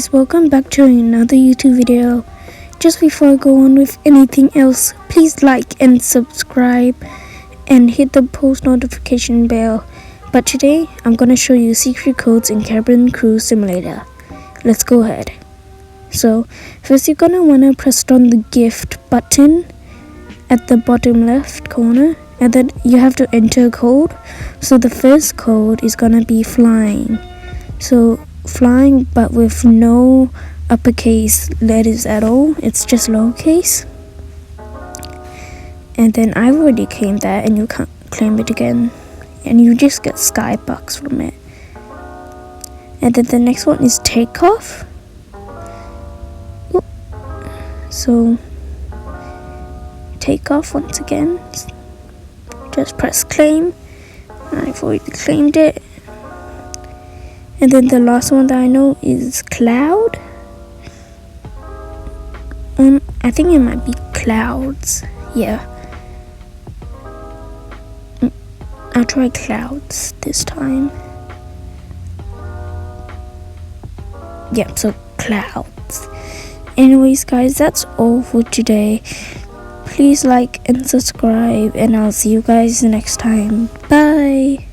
guys, welcome back to another YouTube video. Just before I go on with anything else, please like and subscribe and hit the post notification bell. But today I'm gonna show you secret codes in Cabin Crew Simulator. Let's go ahead. So first you're gonna wanna press on the gift button at the bottom left corner, and then you have to enter a code. So the first code is gonna be flying. So flying, but with no uppercase letters at all, it's just lowercase. And then I've already claimed that, and you can't claim it again, and you just get skybucks from it. And then the next one is takeoff. So takeoff once again, just press claim. I've already claimed it. And then the last one that I know is cloud. I think it might be clouds. Yeah. I'll try clouds this time. Yeah, so clouds. Anyways, guys, that's all for today. Please like and subscribe, and I'll see you guys next time. Bye.